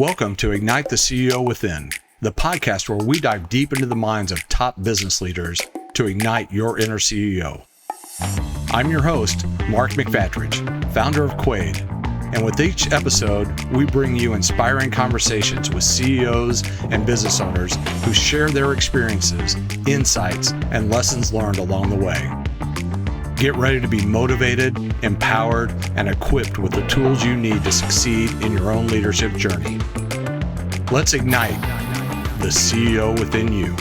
Welcome to Ignite the CEO Within, the podcast where we dive deep into the minds of top business leaders to ignite your inner CEO. I'm your host, Mark McFatridge, founder of Quaid, and with each episode, we bring you inspiring conversations with CEOs and business owners who share their experiences, insights, and lessons learned along the way. Get ready to be motivated, empowered, and equipped with the tools you need to succeed in your own leadership journey. Let's ignite the CEO within you.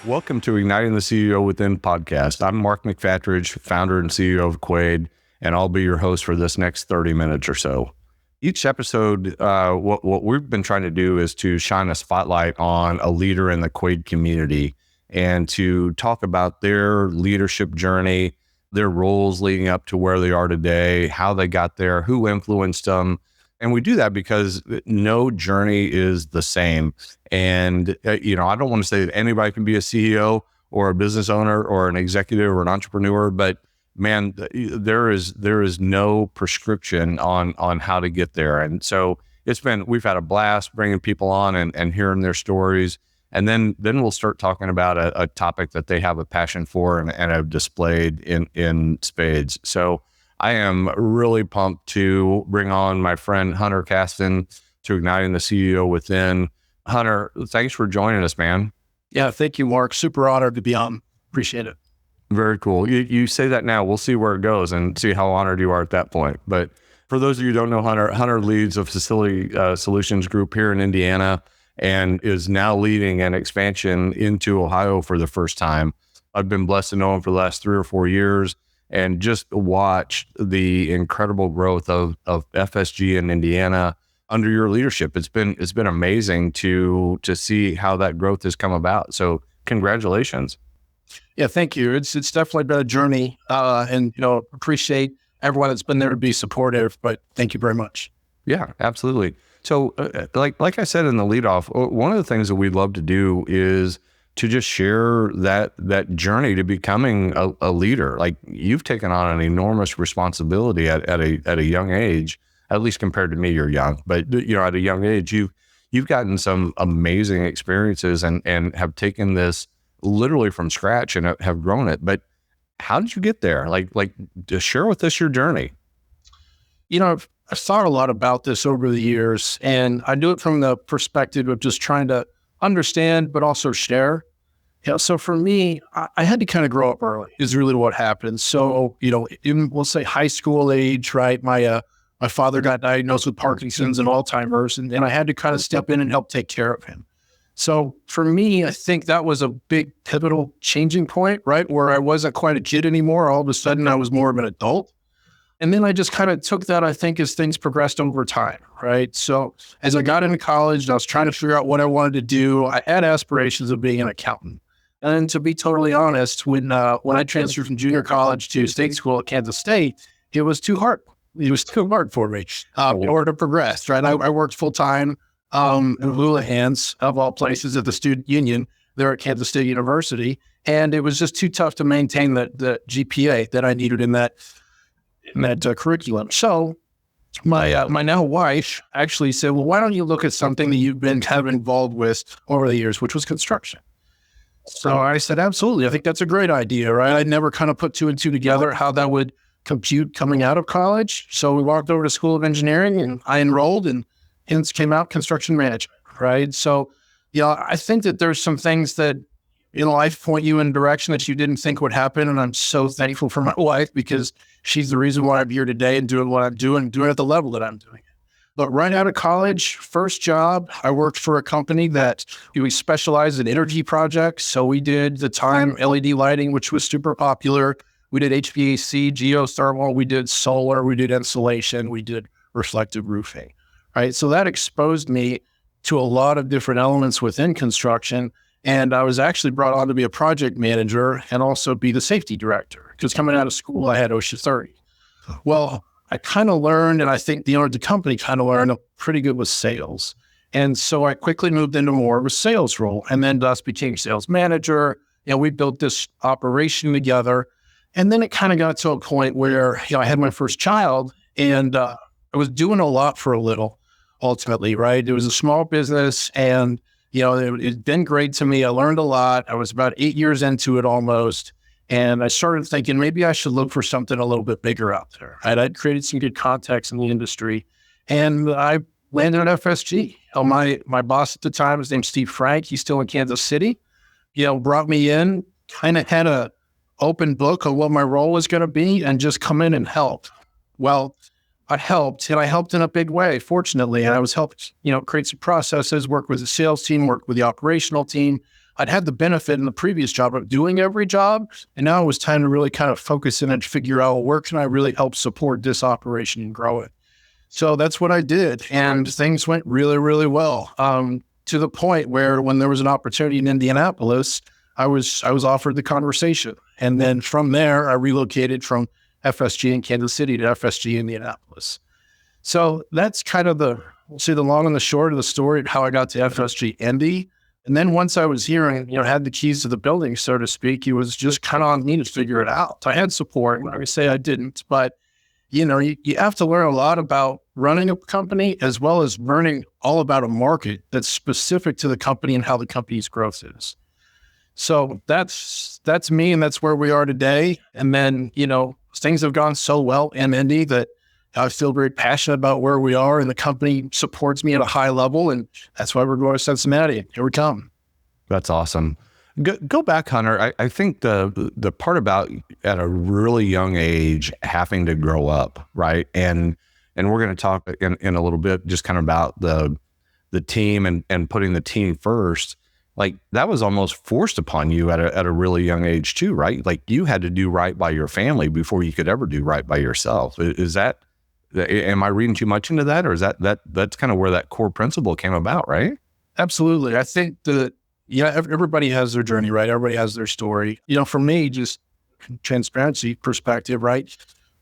Welcome to Igniting the CEO Within podcast. I'm Mark McFatridge, founder and CEO of Quaid, and I'll be your host for this next 30 minutes or so. Each episode, what we've been trying to do is to shine a spotlight on a leader in the Quaid community and to talk about their leadership journey, their roles leading up to where they are today, how they got there, who influenced them. And we do that because no journey is the same. And, I don't want to say that anybody can be a CEO or a business owner or an executive or an entrepreneur, but man, there is no prescription on how to get there. And so we've had a blast bringing people on and hearing their stories. And then we'll start talking about a topic that they have a passion for and have displayed in spades. So I am really pumped to bring on my friend Hunter Kasten to Igniting the CEO Within. Hunter, thanks for joining us, man. Yeah, thank you, Mark. Super honored to be on. Appreciate it. Very cool. You say that now. We'll see where it goes and see how honored you are at that point. But for those of you who don't know Hunter leads a facility solutions group here in Indiana and is now leading an expansion into Ohio for the first time. I've been blessed to know him for the last 3 or 4 years and just watched the incredible growth of FSG in Indiana under your leadership. It's been amazing to see how that growth has come about. So congratulations. Yeah, thank you. It's definitely been a journey, and appreciate everyone that's been there to be supportive. But thank you very much. Yeah, absolutely. So, like I said in the leadoff, one of the things that we'd love to do is to just share that journey to becoming a leader. Like you've taken on an enormous responsibility at a young age, at least compared to me, you're young, but at a young age, you've gotten some amazing experiences and have taken this literally from scratch and have grown it. But how did you get there? Like just share with us your journey. I've thought a lot about this over the years, and I do it from the perspective of just trying to understand, but also share. So for me, I had to kind of grow up early is really what happened. So, in, we'll say high school age, right? My father got diagnosed with Parkinson's and Alzheimer's, and I had to kind of step in and help take care of him. So for me, I think that was a big pivotal changing point, right? Where I wasn't quite a kid anymore. All of a sudden I was more of an adult. And then I just kind of took that, I think, as things progressed over time, right? So as I got into college and I was trying to figure out what I wanted to do, I had aspirations of being an accountant. And to be totally honest, when I transferred from junior college to state school at Kansas State, it was too hard. It was too hard for me in order to progress, right? I worked full-time in Houlihan's, of all places, at the student union there at Kansas State University. And it was just too tough to maintain the GPA that I needed in that curriculum. So my now wife actually said, well, why don't you look at something that you've been kind of involved with over the years, which was construction. So I said, absolutely. I think that's a great idea, right? I never kind of put two and two together, how that would compute coming out of college. So we walked over to School of Engineering and I enrolled and hence came out construction management, right? So, I think that there's some things that in life point you in a direction that you didn't think would happen. And I'm so thankful for my wife because she's the reason why I'm here today and doing what I'm doing at the level that I'm doing it. But right out of college, first job, I worked for a company that we specialized in energy projects. So we did the time LED lighting, which was super popular. We did HVAC, geothermal, we did solar, we did insulation, we did reflective roofing, right? So that exposed me to a lot of different elements within construction. And I was actually brought on to be a project manager and also be the safety director because coming out of school, I had OSHA 30. Well, I kind of learned, and I think the owner of the company kind of learned, I'm pretty good with sales. And so I quickly moved into more of a sales role and then thus became sales manager. We built this operation together. And then it kind of got to a point where, I had my first child And I was doing a lot for a little, ultimately, right? It was a small business, and it's been great to me. I learned a lot. I was about 8 years into it almost. And I started thinking maybe I should look for something a little bit bigger out there. I'd created some good contacts in the industry, and I landed at FSG. My boss at the time, his name's Steve Frank. He's still in Kansas City. Brought me in, kind of had a open book of what my role was going to be, and just come in and help. Well, I helped, and I helped in a big way, fortunately. And I was helped, create some processes, work with the sales team, work with the operational team. I'd had the benefit in the previous job of doing every job. And now it was time to really kind of focus in and figure out, where can I really help support this operation and grow it? So that's what I did. And things went really, really well, to the point where when there was an opportunity in Indianapolis, I was offered the conversation. And then from there, I relocated from FSG in Kansas City to FSG in Indianapolis. So that's kind of the long and the short of the story of how I got to FSG Indy. And then once I was here and, had the keys to the building, so to speak, it was just kind of on me to figure it out. I had support. I would say I didn't, but you have to learn a lot about running a company, as well as learning all about a market that's specific to the company and how the company's growth is. So that's me, and that's where we are today. And then, things have gone so well in Indy that I feel very passionate about where we are, and the company supports me at a high level. And that's why we're going to Cincinnati. Here we come. That's awesome. Go back, Hunter. I think the part about at a really young age having to grow up, right? And we're going to talk in a little bit just kind of about the team and putting the team first. Like, that was almost forced upon you at a really young age too, right? Like, you had to do right by your family before you could ever do right by yourself. Is that, am I reading too much into that? Or is that's kind of where that core principle came about, right? Absolutely. I think that, everybody has their journey, right? Everybody has their story. For me, just transparency perspective, right?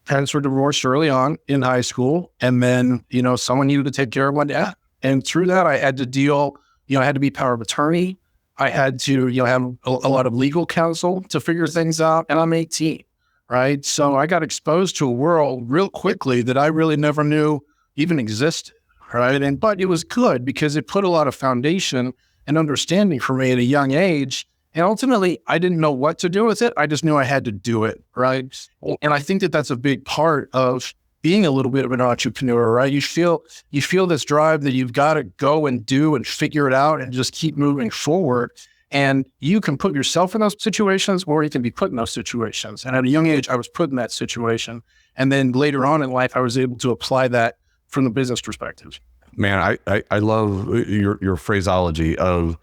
Parents were divorced early on in high school. And then, someone needed to take care of my dad. And through that, I had to deal, I had to be power of attorney. I had to, have a lot of legal counsel to figure things out. And I'm 18, right? So I got exposed to a world real quickly that I really never knew even existed, right? But it was good because it put a lot of foundation and understanding for me at a young age. And ultimately, I didn't know what to do with it. I just knew I had to do it, right? And I think that that's a big part of being a little bit of an entrepreneur, right? You feel this drive that you've got to go and do and figure it out and just keep moving forward. And you can put yourself in those situations, or you can be put in those situations. And at a young age, I was put in that situation. And then later on in life, I was able to apply that from the business perspective. Man, I love your phraseology of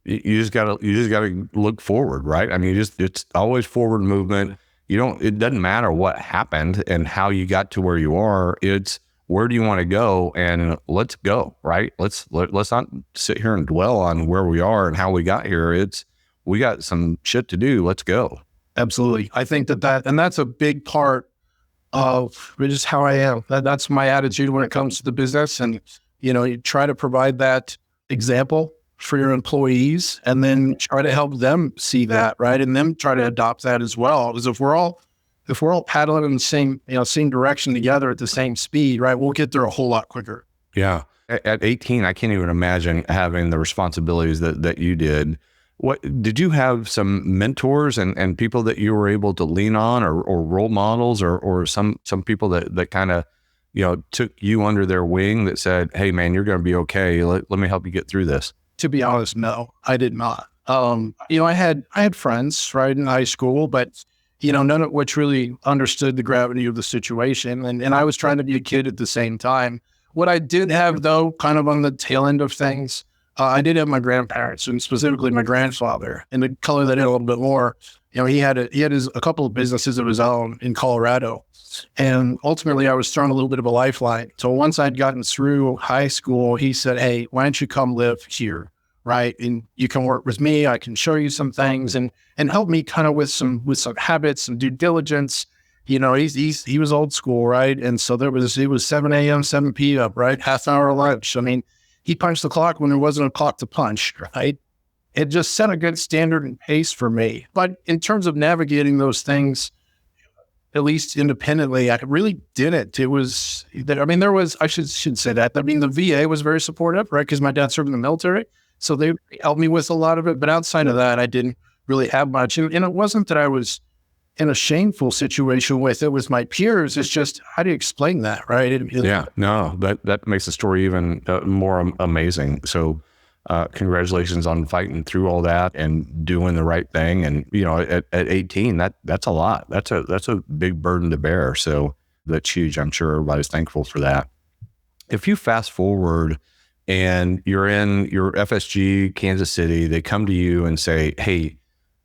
you just gotta look forward, right? I mean, it's always forward movement. It doesn't matter what happened and how you got to where you are. It's where do you want to go, and let's go, right? Let's not sit here and dwell on where we are and how we got here. We got some shit to do. Let's go. Absolutely. I think and that's a big part of just how I am. That's my attitude when it comes to the business. And, you try to provide that example for your employees, and then try to help them see that, right? And them try to adopt that as well. Because if we're all paddling in the same direction together at the same speed, right, we'll get there a whole lot quicker. Yeah. At 18, I can't even imagine having the responsibilities that you did. What did you have some mentors and people that you were able to lean on, or role models, or some people that kind of, took you under their wing that said, hey man, you're going to be okay. Let me help you get through this. To be honest, no, I did not. I had friends, right, in high school, but, none of which really understood the gravity of the situation. And I was trying to be a kid at the same time. What I did have, though, kind of on the tail end of things, I did have my grandparents, and specifically my grandfather. And to color that in a little bit more, he had a couple of businesses of his own in Colorado. And ultimately, I was thrown a little bit of a lifeline. So once I'd gotten through high school, he said, hey, why don't you come live here, right? And you can work with me. I can show you some things and help me kind of with some habits, some due diligence. He was old school, right? And so it was 7 a.m., 7 p.m., right? Half hour lunch. I mean, he punched the clock when there wasn't a clock to punch, right? It just set a good standard and pace for me. But in terms of navigating those things, at least independently, I really didn't. It was, I should say that. I mean, the VA was very supportive, right? Because my dad served in the military. So they helped me with a lot of it. But outside of that, I didn't really have much. And it wasn't that I was in a shameful situation with it with my peers. It's just, how do you explain that, right? That makes the story even more amazing. So congratulations on fighting through all that and doing the right thing. And, at 18, that's a lot. That's a big burden to bear. So that's huge. I'm sure everybody's thankful for that. If you fast forward and you're in your FSG, Kansas City, they come to you and say, hey,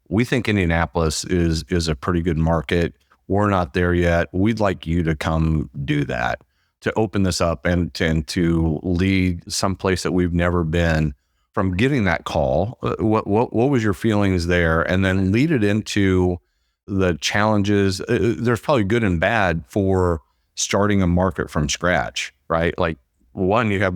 we think Indianapolis is a pretty good market. We're not there yet. We'd like you to come do that, to open this up and to lead someplace that we've never been. From getting that call, what was your feelings there? And then lead it into the challenges. There's probably good and bad for starting a market from scratch, right? Like, one, you have,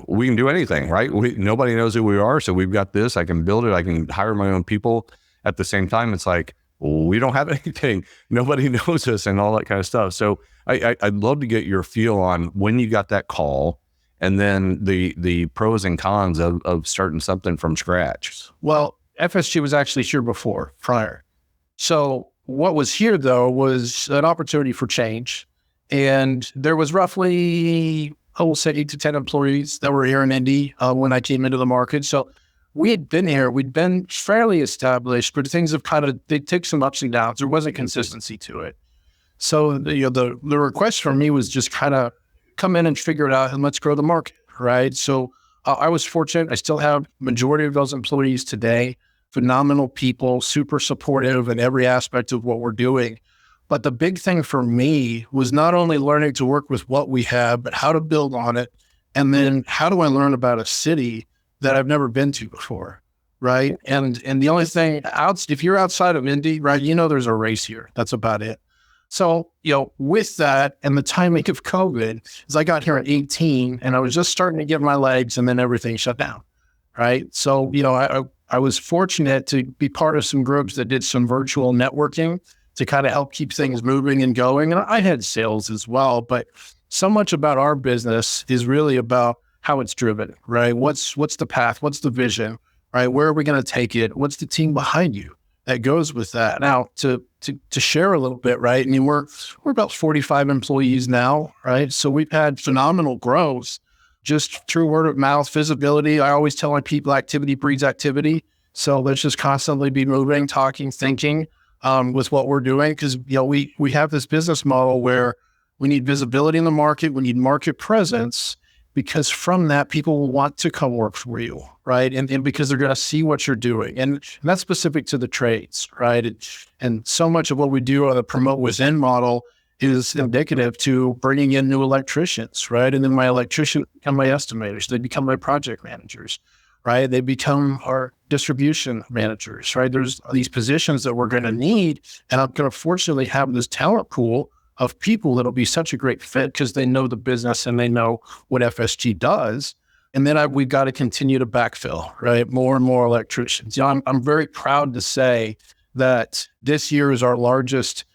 we can do anything, right? Nobody knows who we are. So we've got this, I can build it. I can hire my own people. At the same time, it's like, we don't have anything. Nobody knows us and all that kind of stuff. So I'd love to get your feel on when you got that call and then the pros and cons of starting something from scratch. Well, FSG was actually here prior. So what was here though was an opportunity for change. And there was roughly, I will say 8 to 10 employees that were here in Indy when I came into the market. So we had been here, we'd been fairly established, but things have they took some ups and downs. There wasn't consistency to it. So the request from me was just kind of come in and figure it out and let's grow the market, right? So I was fortunate. I still have majority of those employees today, phenomenal people, super supportive in every aspect of what we're doing. But the big thing for me was not only learning to work with what we have, but how to build on it. And then how do I learn about a city that I've never been to before, right? And the only thing, if you're outside of Indy, right, there's a race here. That's about it. So, with that and the timing of COVID, as I got here at 18 and I was just starting to get my legs and then everything shut down, right? So, I was fortunate to be part of some groups that did some virtual networking to kind of help keep things moving and going. And I had sales as well, but so much about our business is really about how it's driven, right? What's the path? What's the vision, right? Where are we going to take it? What's the team behind you that goes with that? Now, to share a little bit, right? I mean, we're about 45 employees now, right? So we've had phenomenal growth just through word of mouth, visibility. I always tell my people activity breeds activity. So let's just constantly be moving, talking, thinking with what we're doing. Because, we have this business model where we need visibility in the market. We need market presence, because from that, people will want to come work for you, right? And because they're going to see what you're doing. And that's specific to the trades, right? And so much of what we do on the promote within model is indicative to bringing in new electricians, right? And then my electricians become my estimators. They become my project managers, right? They become our distribution managers, right? There's these positions that we're going to need. And I'm going to fortunately have this talent pool of people that'll be such a great fit because they know the business and they know what FSG does. And then we've got to continue to backfill, right? More and more electricians. I'm very proud to say that this year is our largest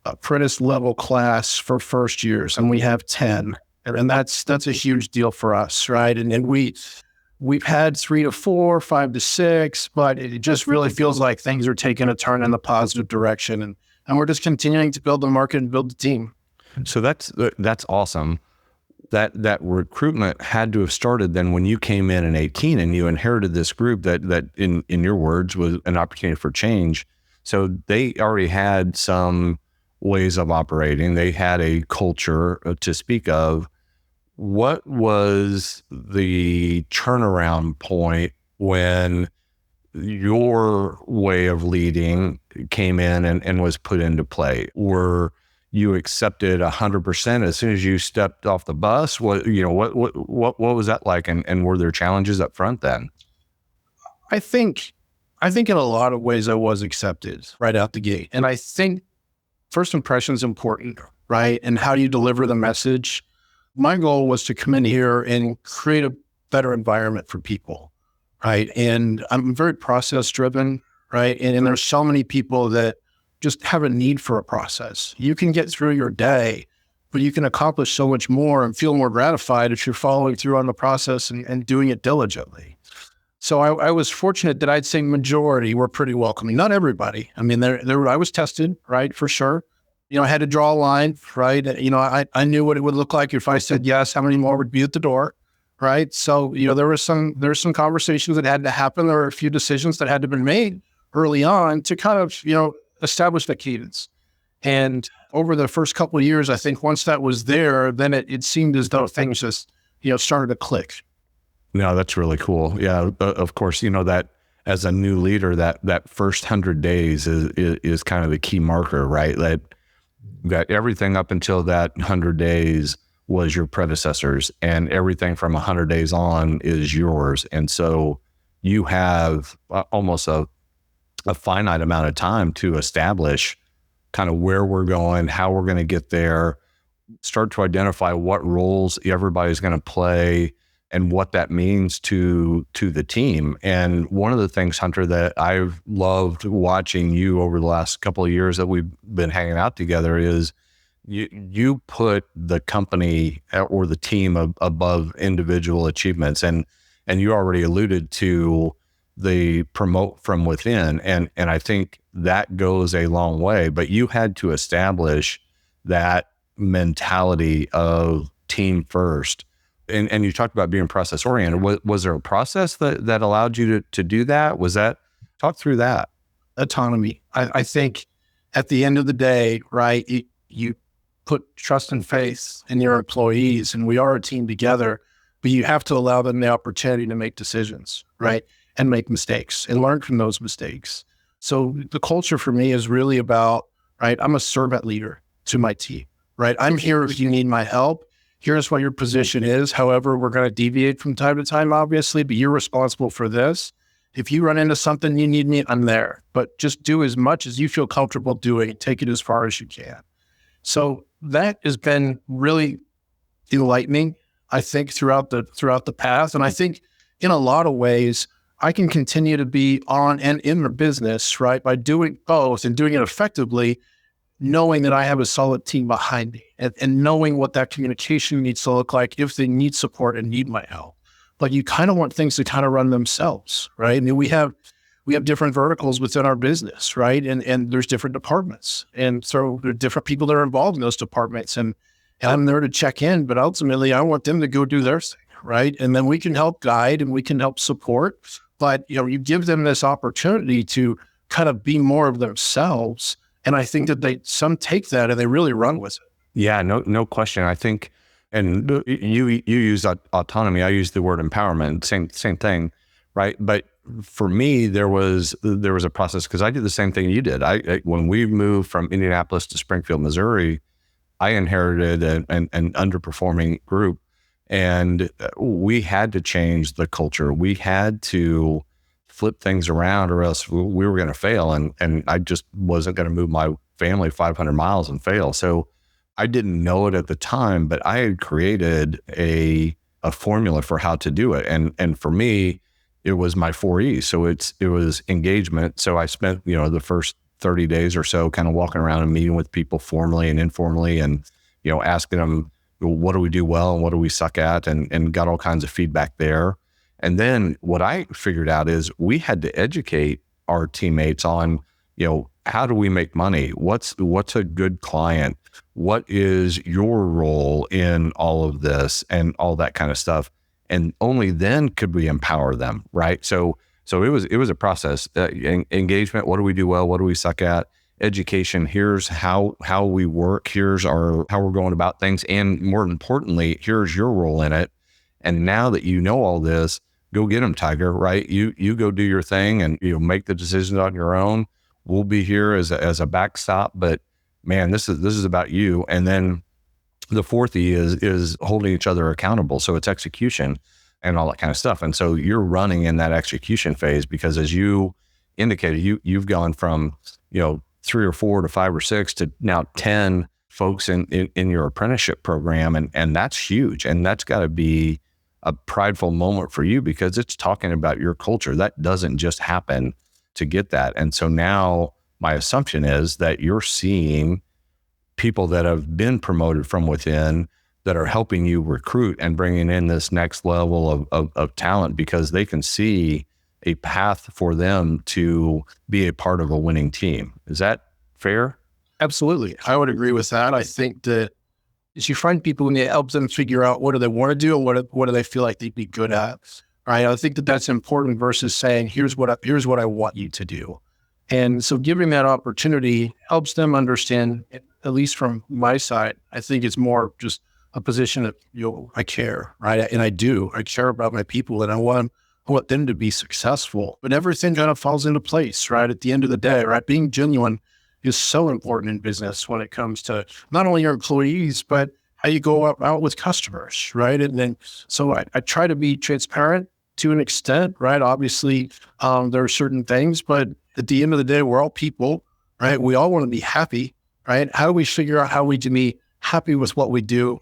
apprentice level class for first years, and we have 10. And that's a huge deal for us, right? And we've had 3 to 4, 5 to 6, but it just really feels like things are taking a turn in the positive direction. And we're just continuing to build the market and build the team. So that's awesome. That recruitment had to have started then when you came in 18 and you inherited this group that in your words was an opportunity for change. So they already had some ways of operating. They had a culture to speak of. What was the turnaround point when your way of leading came in and was put into play? Were you accepted 100% as soon as you stepped off the bus? What was that like? And were there challenges up front then? I think in a lot of ways I was accepted right out the gate. And I think first impression is important, right? And how do you deliver the message? My goal was to come in here and create a better environment for people, right? And I'm very process driven, right? And there's so many people that just have a need for a process. You can get through your day, but you can accomplish so much more and feel more gratified if you're following through on the process and doing it diligently. So I was fortunate that I'd say majority were pretty welcoming. Not everybody. I mean, I was tested, right, for sure. I had to draw a line, right? I knew what it would look like if I said yes, how many more would be at the door, right? So, there's some conversations that had to happen. There were a few decisions that had to be made early on to kind of, establish that cadence. And over the first couple of years, I think once that was there, then it seemed as though things just, started to click. No, that's really cool. Yeah, of course, that as a new leader, that first 100 days is kind of the key marker, right? That everything up until that 100 days was your predecessors, and everything from 100 days on is yours. And so you have almost a finite amount of time to establish kind of where we're going, how we're going to get there, start to identify what roles everybody's going to play and what that means to the team. And one of the things, Hunter, that I've loved watching you over the last couple of years that we've been hanging out together is you put the company or the team above individual achievements. And you already alluded to the promote from within. And I think that goes a long way, but you had to establish that mentality of team first. And you talked about being process oriented. Was there a process that allowed you to do that? Talk through that. Autonomy. I think at the end of the day, right, you put trust and faith in your employees, and we are a team together, but you have to allow them the opportunity to make decisions, right? And make mistakes and learn from those mistakes. So the culture for me is really about, right, I'm a servant leader to my team, right? I'm here if you need my help. Here's what your position is. However, we're going to deviate from time to time, obviously, but you're responsible for this. If you run into something you need me, I'm there. But just do as much as you feel comfortable doing. Take it as far as you can. So that has been really enlightening, I think, throughout the path. And I think in a lot of ways, I can continue to be on and in the business, right, by doing both and doing it effectively, knowing that I have a solid team behind me and knowing what that communication needs to look like if they need support and need my help. But you kind of want things to kind of run themselves, right? I mean, we have different verticals within our business, right? And there's different departments. And so there are different people that are involved in those departments. And I'm there to check in, but ultimately I want them to go do their thing, right? And then we can help guide and we can help support. But, you give them this opportunity to kind of be more of themselves. And I think that some take that and they really run with it. Yeah, no question. I think, and you use autonomy. I use the word empowerment. Same thing, right? But for me, there was a process because I did the same thing you did. When we moved from Indianapolis to Springfield, Missouri, I inherited an underperforming group, and we had to change the culture. We had to flip things around, or else we were going to fail. And I just wasn't going to move my family 500 miles and fail. So I didn't know it at the time, but I had created a formula for how to do it. And for me, it was my 4 E's. So it was engagement. So I spent, the first 30 days or so kind of walking around and meeting with people formally and informally and, asking them, what do we do well and what do we suck at? And got all kinds of feedback there. And then what I figured out is we had to educate our teammates on, how do we make money? What's a good client? What is your role in all of this and all that kind of stuff? And only then could we empower them, right? So it was a process. Engagement, what do we do well? What do we suck at? Education, here's how we work. Here's how we're going about things. And more importantly, here's your role in it. And now that you know all this, go get them, Tiger, right? You go do your thing and make the decisions on your own. We'll be here as a backstop, but man, this is about you. And then the fourth E is holding each other accountable. So it's execution and all that kind of stuff. And so you're running in that execution phase because, as you indicated, you've gone from 3 or 4 to 5 or 6 to now 10 folks in your apprenticeship program, and that's huge. And that's got to be a prideful moment for you because it's talking about your culture. That doesn't just happen to get that. And so now my assumption is that you're seeing people that have been promoted from within that are helping you recruit and bringing in this next level of talent because they can see a path for them to be a part of a winning team. Is that fair? Absolutely. I would agree with that. I think that as you find people and it helps them figure out what do they want to do and what do they feel like they'd be good at. Right. I think that that's important versus saying, here's what I want you to do. And so giving that opportunity helps them understand, at least from my side, I think it's more just a position of, I care, right? And I care about my people and I want them to be successful, but everything kind of falls into place, right? At the end of the day, right? Being genuine is so important in business when it comes to not only your employees, but how you go out with customers, right? And then, so I try to be transparent to an extent, right? Obviously, there are certain things, but at the end of the day, we're all people, right? We all want to be happy, right? How do we figure out how we can be happy with what we do,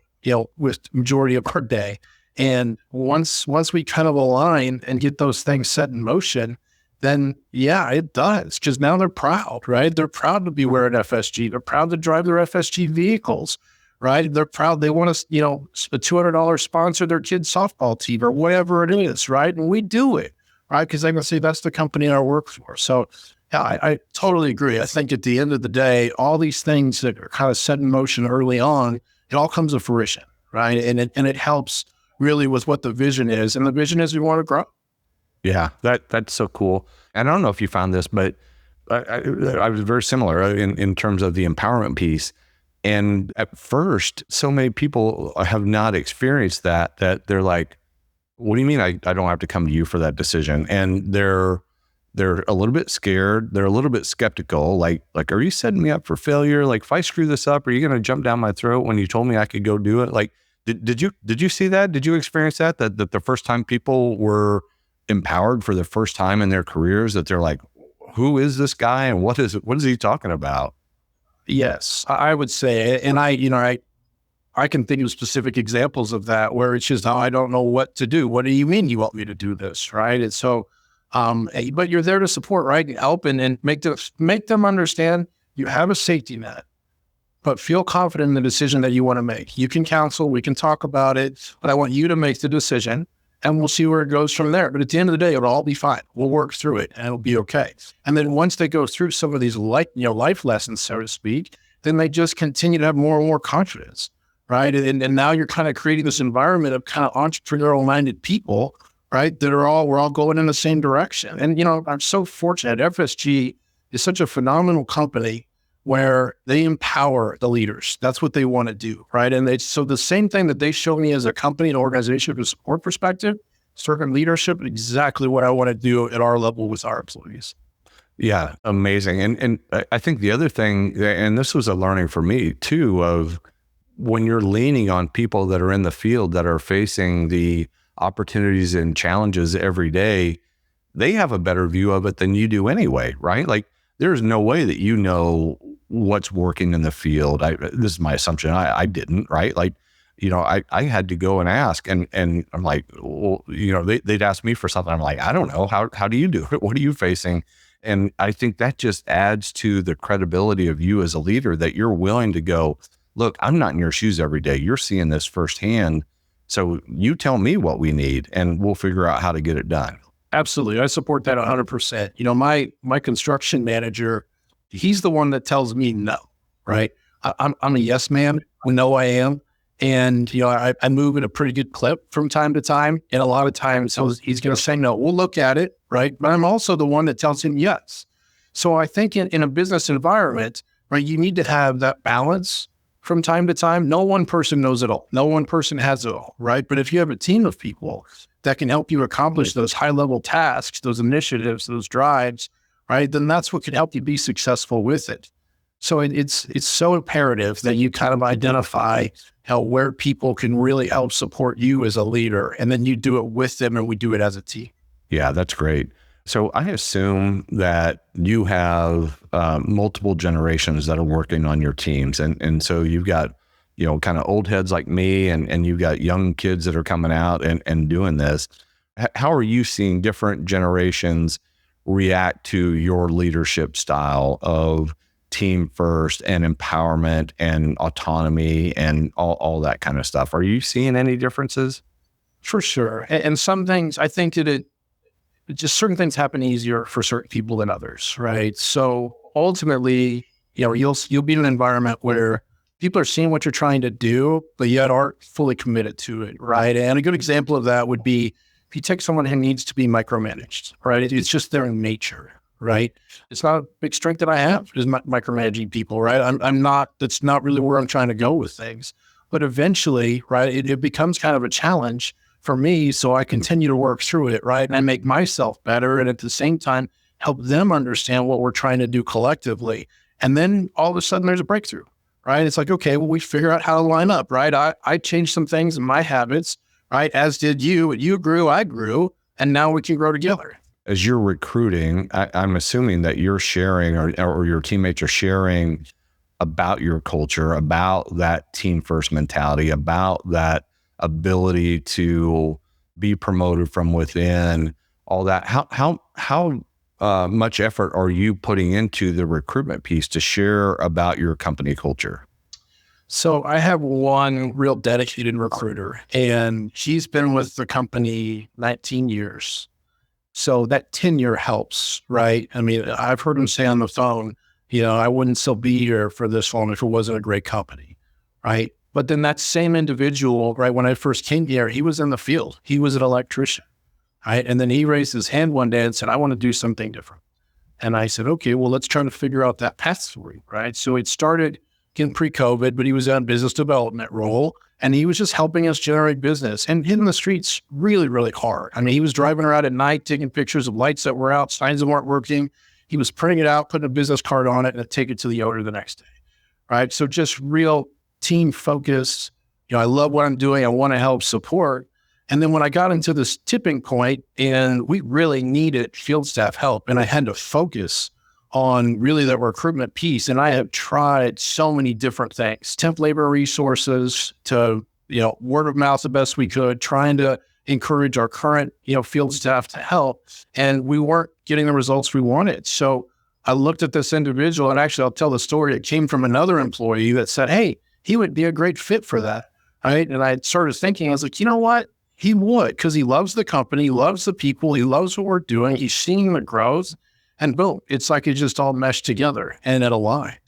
with the majority of our day? And once we kind of align and get those things set in motion, then yeah, it does. Because now they're proud, right? They're proud to be wearing FSG. They're proud to drive their FSG vehicles, right? They're proud. They want to, a $200 sponsor their kid's softball team or whatever it is, right? And we do it, right? Because they're going to say that's the company I work for. So yeah, I totally agree. I think at the end of the day, all these things that are kind of set in motion early on, it all comes to fruition, right? And it helps really with what the vision is. And the vision is we want to grow. Yeah, that's so cool. And I don't know if you found this, but I was very similar in terms of the empowerment piece. And at first, so many people have not experienced that they're like, what do you mean I don't have to come to you for that decision? And they're a little bit scared. They're a little bit skeptical. Like, are you setting me up for failure? Like, if I screw this up, are you going to jump down my throat when you told me I could go do it? Like, did you see that? Did you experience that the first time people were empowered for the first time in their careers, that they're like, who is this guy and what is he talking about? Yes, I would say, and I can think of specific examples of that where it's just, I don't know what to do. What do you mean you want me to do this, right? And so, but you're there to support, right? And help and make them understand you have a safety net, but feel confident in the decision that you want to make. You can counsel, we can talk about it, but I want you to make the decision and we'll see where it goes from there. But at the end of the day, it'll all be fine. We'll work through it and it'll be okay. And then once they go through some of these life lessons, so to speak, then they just continue to have more and more confidence, right? And now you're kind of creating this environment of kind of entrepreneurial minded people, right? We're all going in the same direction. And, I'm so fortunate. FSG is such a phenomenal company where they empower the leaders. That's what they want to do, right? And so the same thing that they show me as a company and organization from a support perspective, servant leadership, exactly what I want to do at our level with our employees. Yeah, amazing. And I think the other thing, and this was a learning for me too, of when you're leaning on people that are in the field that are facing the opportunities and challenges every day, they have a better view of it than you do anyway, right? Like, there's no way that you know what's working in the field. This is my assumption. I didn't, right? Like, I had to go and ask, and I'm like, well, they'd ask me for something. I'm like, I don't know. How do you do it? What are you facing? And I think that just adds to the credibility of you as a leader, that you're willing to go, look, I'm not in your shoes every day. You're seeing this firsthand. So you tell me what we need and we'll figure out how to get it done. Absolutely. I support that 100%. My construction manager, he's the one that tells me no, right? I'm a yes man. I know I am. And, I move at a pretty good clip from time to time. And a lot of times he's going to say no. We'll look at it, right? But I'm also the one that tells him yes. So I think in a business environment, right, you need to have that balance from time to time. No one person knows it all. No one person has it all, right? But if you have a team of people that can help you accomplish those high-level tasks, those initiatives, those drives, right, then that's what can help you be successful with it. So it's so imperative that you kind of identify where people can really help support you as a leader, and then you do it with them, and we do it as a team. Yeah, that's great. So I assume that you have multiple generations that are working on your teams. And so you've got, kind of old heads like me, and you've got young kids that are coming out and doing this. How are you seeing different generations react to your leadership style of team first and empowerment and autonomy and all that kind of stuff? Are you seeing any differences? For sure. And some things, I think that it just certain things happen easier for certain people than others, right? So ultimately, you'll be in an environment where people are seeing what you're trying to do, but yet aren't fully committed to it, right? And a good example of that would be if you take someone who needs to be micromanaged, right? It's just their nature, right? It's not a big strength that I have, is micromanaging people, right? I'm not, that's not really where I'm trying to go with things. But eventually, right, it becomes kind of a challenge for me. So I continue to work through it, right? And I make myself better. And at the same time, help them understand what we're trying to do collectively. And then all of a sudden there's a breakthrough, right? It's like, okay, well, we figure out how to line up, right? I changed some things in my habits, right? As did you. You grew, I grew, and now we can grow together. As you're recruiting, I'm assuming that you're sharing or your teammates are sharing about your culture, about that team first mentality, about that ability to be promoted from within, all that. How much effort are you putting into the recruitment piece to share about your company culture? So I have one real dedicated recruiter, and she's been with the company 19 years. So that tenure helps, right? I mean, I've heard him say on the phone, I wouldn't still be here for this long if it wasn't a great company, right? But then that same individual, right, when I first came here, he was in the field. He was an electrician, right? And then he raised his hand one day and said, I want to do something different. And I said, okay, well, let's try to figure out that path for you, right? So it started in pre-COVID, but he was in a business development role, and he was just helping us generate business and hitting the streets really, really hard. I mean, he was driving around at night, taking pictures of lights that were out, signs that weren't working. He was printing it out, putting a business card on it, and take it to the owner the next day, right? So just real team focus. I love what I'm doing. I want to help support. And then when I got into this tipping point and we really needed field staff help, and I had to focus on really the recruitment piece. And I have tried so many different things, temp labor resources to, word of mouth the best we could, trying to encourage our current, field staff to help. And we weren't getting the results we wanted. So I looked at this individual, and actually I'll tell the story. It came from another employee that said, hey, he would be a great fit for that. Right. And I started thinking, I was like, you know what? He would, because he loves the company, he loves the people, he loves what we're doing. He's seeing the growth. And boom, it's like it just all meshed together and it aligned.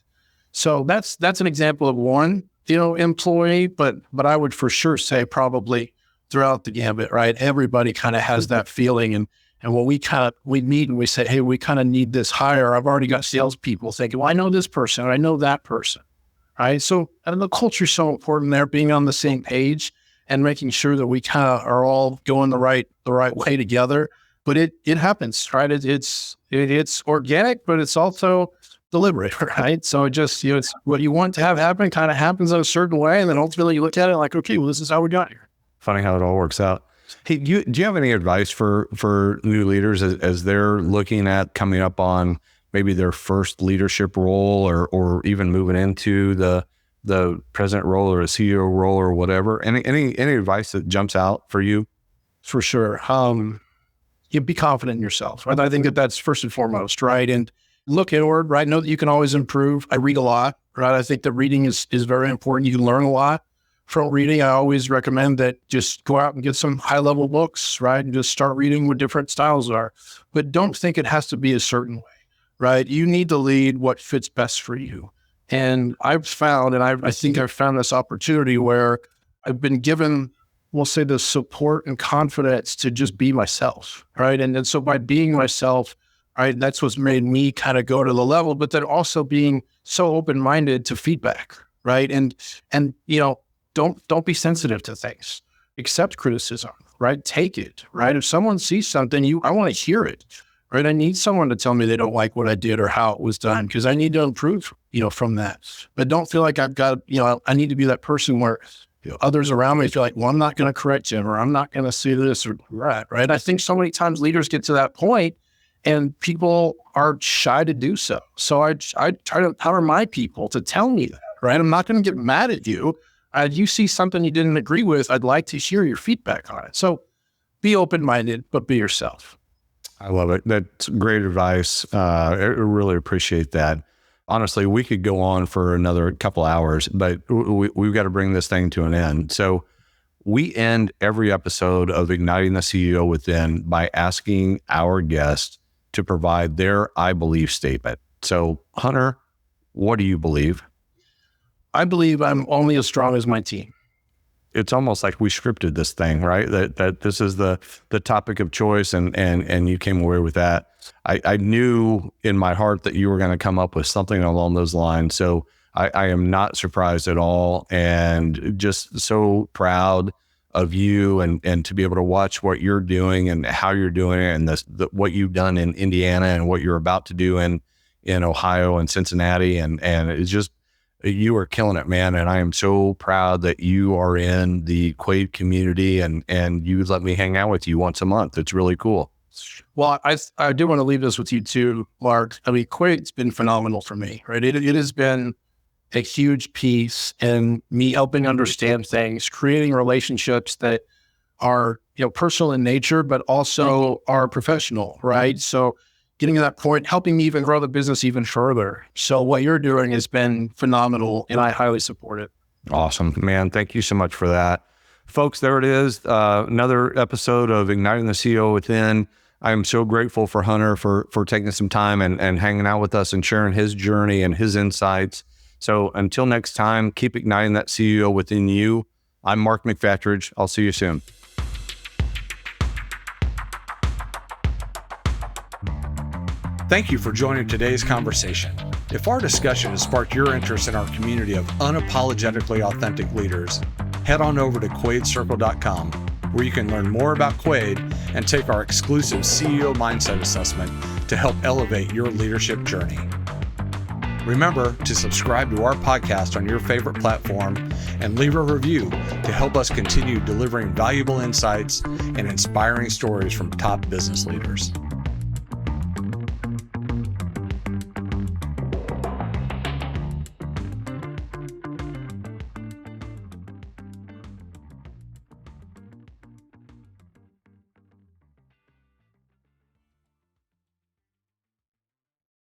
So that's an example of one, employee, but I would for sure say probably throughout the gambit, right? Everybody kind of has that feeling. And when we meet and we say, hey, we kind of need this hire. I've already got salespeople thinking, well, I know this person, or I know that person, right? So the culture is so important there, being on the same page and making sure that we kind of are all going the right way together. But it happens, right? It's organic, but it's also deliberate, right? So it just, it's what you want to have happen kind of happens in a certain way. And then ultimately you look at it like, okay, well, this is how we got here. Funny how it all works out. Hey, do you have any advice for new leaders as they're looking at coming up on maybe their first leadership role or even moving into the president role or a CEO role or whatever? Any advice that jumps out for you? For sure. You be confident in yourself. Right? I think that's first and foremost, right? And look inward, right? Know that you can always improve. I read a lot, right? I think that reading is very important. You can learn a lot from reading. I always recommend that just go out and get some high level books, right? And just start reading what different styles are. But don't think it has to be a certain way, right? You need to lead what fits best for you. And I've found, and I think I've found this opportunity where I've been given, we'll say, the support and confidence to just be myself, right? And so by being myself, right, that's what's made me kind of go to the level, but then also being so open-minded to feedback, right? And don't be sensitive to things. Accept criticism, right? Take it, right? If someone sees something, I want to hear it, right? I need someone to tell me they don't like what I did or how it was done, because I need to improve, from that. But don't feel like I've got, I need to be that person where others around me feel like, well, I'm not going to correct him, or I'm not going to say this or that, right? I think so many times leaders get to that point and people are shy to do so. So I try to empower my people to tell me that, right? I'm not going to get mad at you. You see something you didn't agree with, I'd like to hear your feedback on it. So be open-minded, but be yourself. I love it. That's great advice. I really appreciate that. Honestly, we could go on for another couple hours, but we've got to bring this thing to an end. So we end every episode of Igniting the CEO Within by asking our guests to provide their I believe statement. So Hunter, what do you believe? I believe I'm only as strong as my team. It's almost like we scripted this thing, right? That this is the topic of choice, and you came away with that. I knew in my heart that you were going to come up with something along those lines. So I am not surprised at all, and just so proud of you and to be able to watch what you're doing and how you're doing it, and what you've done in Indiana and what you're about to do in Ohio and Cincinnati, and it's just, you are killing it, man. And I am so proud that you are in the Quaid community and you let me hang out with you once a month. It's really cool. Well, I do want to leave this with you too, Mark. I mean, Quaid's been phenomenal for me, right? It has been a huge piece in me helping understand things, creating relationships that are, personal in nature, but also are professional, right? So getting to that point, helping me even grow the business even further. So what you're doing has been phenomenal, and I highly support it. Awesome, man. Thank you so much for that. Folks, there it is. Another episode of Igniting the CEO Within. I'm so grateful for Hunter for taking some time and hanging out with us and sharing his journey and his insights. So until next time, keep igniting that CEO within you. I'm Mark McFatridge. I'll see you soon. Thank you for joining today's conversation. If our discussion has sparked your interest in our community of unapologetically authentic leaders, head on over to QuaidCircle.com, where you can learn more about Quaid and take our exclusive CEO Mindset Assessment to help elevate your leadership journey. Remember to subscribe to our podcast on your favorite platform and leave a review to help us continue delivering valuable insights and inspiring stories from top business leaders.